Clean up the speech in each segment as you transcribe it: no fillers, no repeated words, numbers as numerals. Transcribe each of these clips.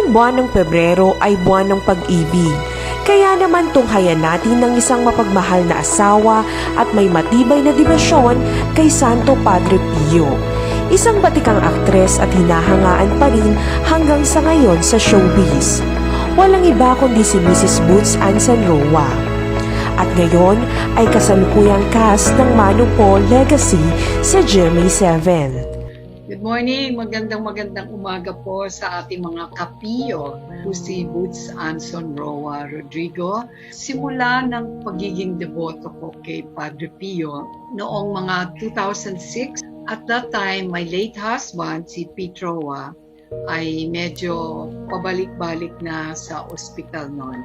Ngayong buwan ng Pebrero ay buwan ng pag-ibig. Kaya naman tunghayan natin ng isang mapagmahal na asawa at may matibay na debosyon kay Santo Padre Pio. Isang batikang aktres at hinahangaan pa rin hanggang sa ngayon sa showbiz. Walang iba kundi si Mrs.Boots Anson at ngayon ay kasalukuyang cast ng Manupo Legacy sa GMA 7. Good morning! Magandang umaga po sa ating mga kapiyo, si Boots Anson Roa Rodrigo. Simula ng pagiging deboto ko kay Padre Pio noong mga 2006. At that time, my late husband, si Pete Roa, ay medyo pabalik-balik na sa ospital noon.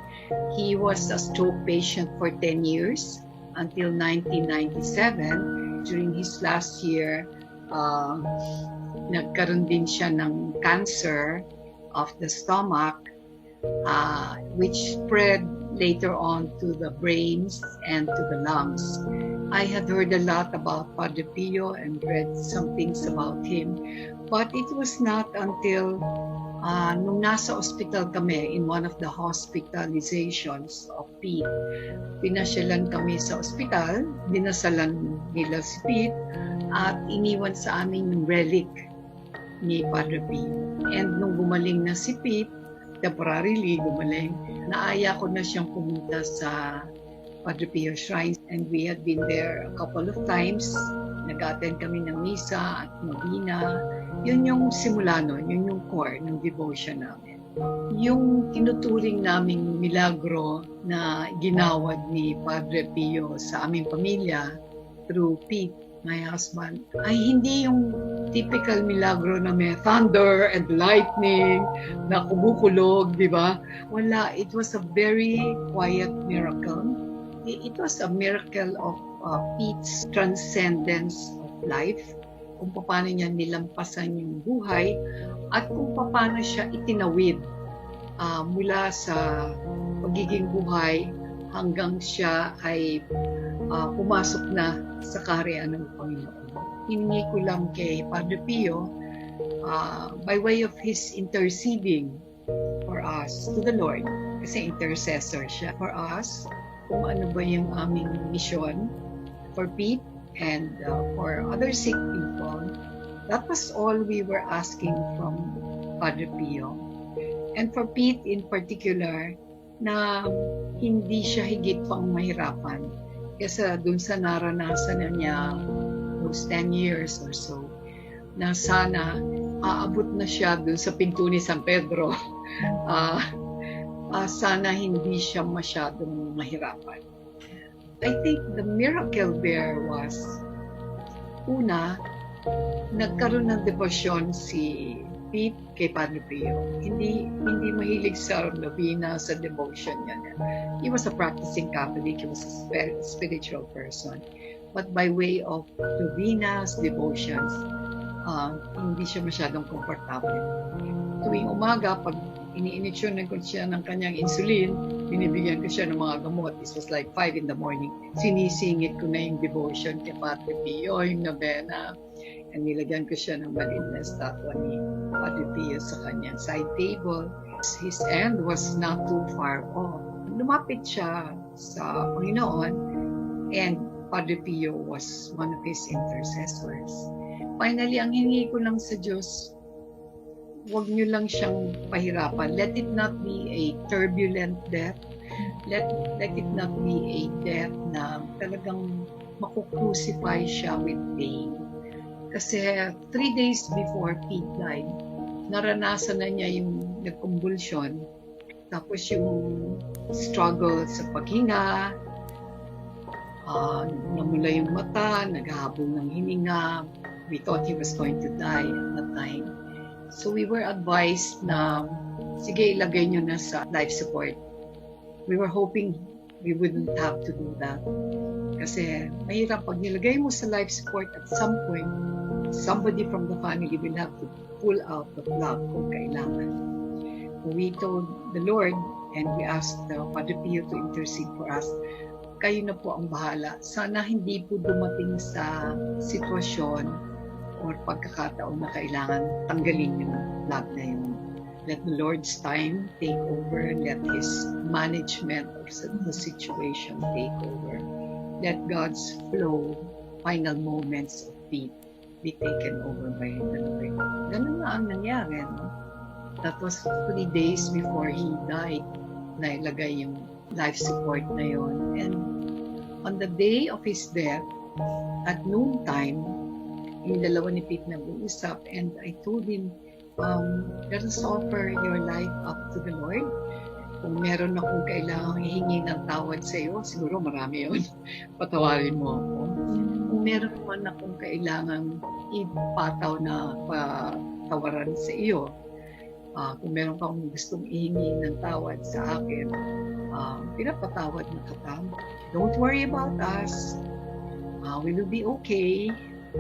He was a stroke patient for 10 years until 1997. During his last year, nagkaroon din siya ng cancer of the stomach, which spread later on to the brains and to the lungs. I had heard a lot about Padre Pio and read some things about him, but it was not until nung nasa ospital kami in one of the hospitalizations of Pete. Pinasyalan kami sa ospital, dinasalan nila si Pete at iniwan sa amin yung relic ni Padre Pio. And nung gumaling na si Pete, temporarily gumaling, naaya ko na siyang pumunta sa Padre Pio Shrine, and we had been there a couple of times. Nag-attend kami ng misa at novena. Yun yung simula nun, yun yung core ng devotion namin. Yung tinuturing naming milagro na ginawad ni Padre Pio sa aming pamilya through Pete, my husband, ay hindi yung typical milagro na may thunder and lightning, na kumukulog, di ba? Wala, it was a very quiet miracle. It was a miracle of Pete's transcendence of life, kung paano niya nilampasan yung buhay at kung paano siya itinawid mula sa pagiging buhay hanggang siya ay pumasok na sa kaharian ng Panginoon. Hiningi ko lang kay Padre Pio, by way of his interceding for us to the Lord, kasi intercessor siya for us, kung ano ba yung aming mission for Pete and for other sick people. That was all we were asking from Padre Pio. And for Pete in particular, na hindi siya higit pang mahirapan. Kasi dun sa naranasan na niya those 10 years or so, na sana aabot na siya dun sa pinto ni San Pedro. Sana hindi siya masyadong mahirapan. I think the miracle there was, una, nagkaroon ng devotion si Pete kay Padre Pio. Hindi mahilig sa novena, sa devotion niya. He was a practicing Catholic, he was a spiritual person. But by way of novenas, devotions, hindi siya masyadong komportable. Tuwing umaga, pag ini-injection ko siya ng kanyang insulin, binibigyan ko siya ng mga gamot. This was like 5 in the morning. Sinisingit ko na yung devotion kay Padre Pio, yung novena. And nilagyan ko siya ng maliit na statwa ni Padre Pio sa kanyang side table. His end was not too far off. Lumapit siya sa Panginoon, and Padre Pio was one of his intercessors. Finally, ang hingi ko lang sa Diyos, huwag niyo lang siyang pahirapan. Let it not be a turbulent death. Let it not be a death na talagang makucrucify siya with pain. Kasi 3 days before Pete died, naranasan na niya yung nag-convulsion. Tapos yung struggle sa paghinga, namula yung mata, naghahabol ng hininga. We thought he was going to die at that time. So we were advised na, sige, ilagay nyo na sa life support. We were hoping we wouldn't have to do that. Kasi mahirap pag nilagay mo sa life support, at some point, somebody from the family will have to pull out the plug kung kailangan. We told the Lord and we asked Padre Pio to intercede for us. Kayo na po ang bahala. Sana hindi po dumating sa sitwasyon or pagkakataon na kailangan tanggalin yung plug na yun. let the Lord's time take over, let His management of the situation take over, let God's flow, final moments of peace be taken over by the Lord. Ganun na ang nangyari, no? That was 3 days before he died, na ilagay yung life support na yon. And on the day of his death, at noontime, yung dalawa ni Pete nag-uusap, and I told him, let us offer your life up to the Lord. Kung meron akong kailangang ihingi ng tawad sa iyo, siguro marami yun, patawarin mo ako. Kung meron man akong kailangang ipataw na patawaran sa iyo, kung meron kang gustong ihingi ng tawad sa akin, pinapatawad na kita. Don't worry about us. We will be okay.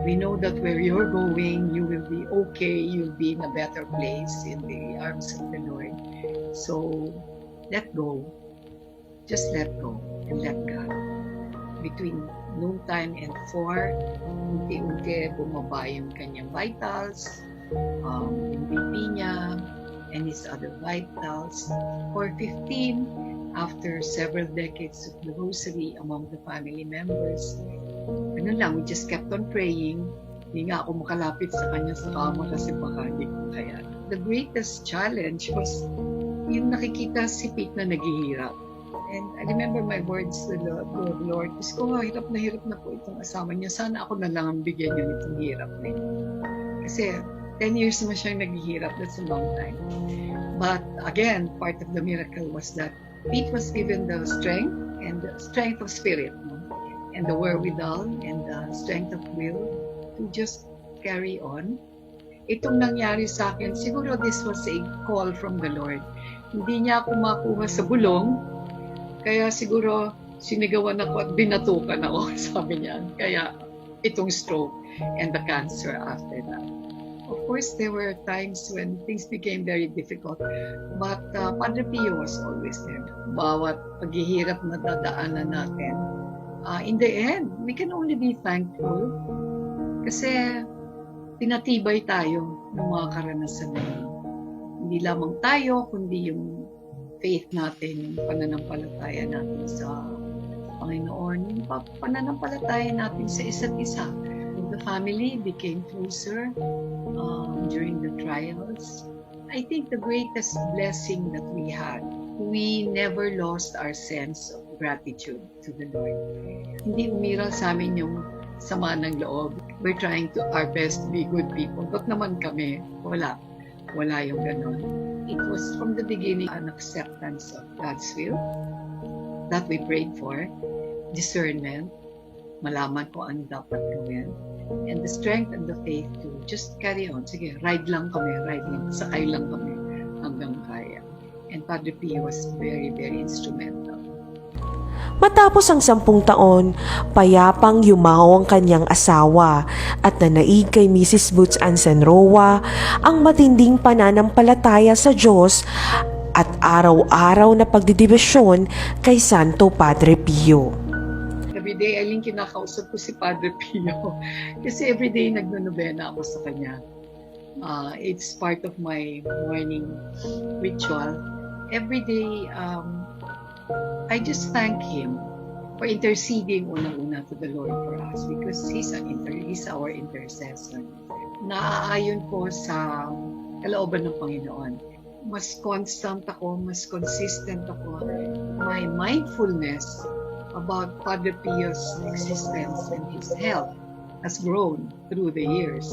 We know that where you're going, you will be okay. You'll be in a better place in the arms of the Lord. So, let go. Just let go and let God. Between noontime and 4, unti-unti bumaba yung kanyang vitals, yung BP niya, and his other vitals. For 15, after several decades of the rosary among the family members, we just kept on praying. Hindi nga ako makalapit sa kanya sa kama kasi baka hindi ko kaya. The greatest challenge was yung nakikita si Pete na naghihirap. And I remember my words to the Lord, ko, hirap na po itong asawa niya. Sana ako na lang ang bigyan niya nitong hirap na ito. Kasi 10 years naman siyang naghihirap. That's a long time. But again, part of the miracle was that Pete was given the strength and the strength of spirit, and the wherewithal and the strength of will to just carry on. Itong nangyari sa akin, siguro this was a call from the Lord. Hindi niya ako makuha sa bulong, kaya siguro sinigawan ako at binatukan ako, sabi niya. Kaya itong stroke and the cancer after that. Of course, there were times when things became very difficult, but Padre Pio was always there. Bawat paghihirap na dadaanan natin, in the end, we can only be thankful kasi pinatibay tayo ng mga karanasan na yun. Hindi lamang tayo, kundi yung faith natin, yung pananampalataya natin sa Panginoon, yung pananampalataya natin sa isa't isa. The family became closer during the trials. I think the greatest blessing that we had, we never lost our sense of gratitude to the Lord. Hindi umiral sa amin yung sama ng loob. We're trying to our best to be good people. But naman kami, wala yung ganon. It was from the beginning an acceptance of God's will that we prayed for, discernment, malaman ko ano dapat gawin, and the strength and the faith to just carry on. Sige, ride lang, sakay lang kami hanggang kaya. And Padre Pio was very, very instrumental. Matapos ang 10 taon, payapang yumaw ang kanyang asawa at nanaig kay Mrs.Boots Anson ang matinding pananampalataya sa Diyos at araw-araw na pagdidibisyon kay Santo Padre Pio. Everyday, Aileen, kinakausap ko si Padre Pio kasi everyday nagno-novena ako sa kanya. It's part of my morning ritual. Everyday, I just thank Him for interceding unang-una to the Lord for us because He's our intercessor. Naaayon ko sa kalooban ng Panginoon. Mas constant ako, mas consistent ako. My mindfulness about Padre Pio's existence and his health has grown through the years.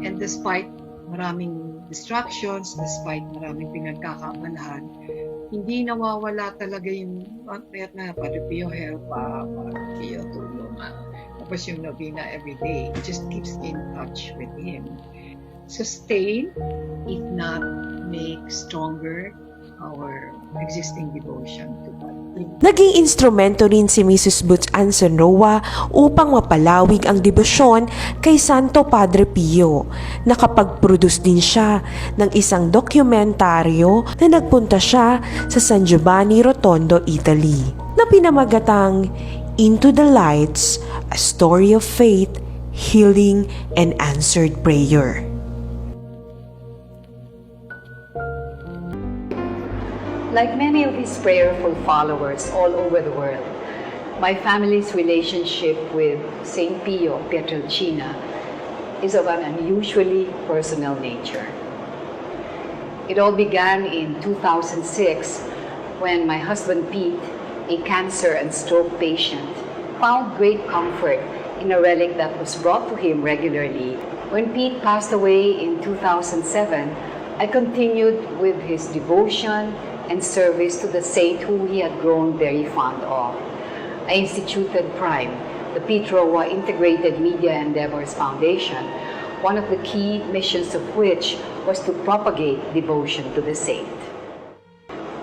And despite maraming distractions, despite maraming pinagkakamalahan, hindi nawawala talaga yung Padre Pio help, Padre Pio tulong. Tapos yung novena everyday, it just keeps in touch with Him. Sustain, if not make stronger our existing devotion to God. Naging instrumento rin si Mrs.Boots Anson upang mapalawig ang debosyon kay Santo Padre Pio. Nakapag-produce din siya ng isang dokumentaryo na nagpunta siya sa San Giovanni Rotondo, Italy, na pinamagatang Into the Lights, A Story of Faith, Healing, and Answered Prayer. Like many of his prayerful followers all over the world, my family's relationship with Saint Pio Pietrelcina is of an unusually personal nature. It all began in 2006 when my husband Pete, a cancer and stroke patient, found great comfort in a relic that was brought to him regularly. When Pete passed away in 2007, I continued with his devotion and service to the saint whom he had grown very fond of. I instituted PRIME, the Pete Roa Integrated Media Endeavors Foundation, one of the key missions of which was to propagate devotion to the saint.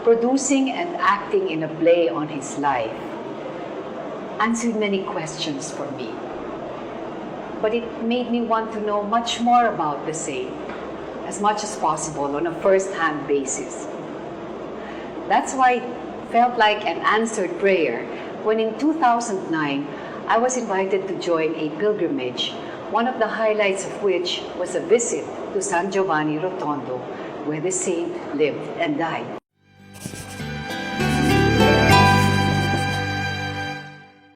Producing and acting in a play on his life answered many questions for me, but it made me want to know much more about the saint, as much as possible on a first-hand basis. That's why it felt like an answered prayer when in 2009, I was invited to join a pilgrimage, one of the highlights of which was a visit to San Giovanni Rotondo, where the saint lived and died.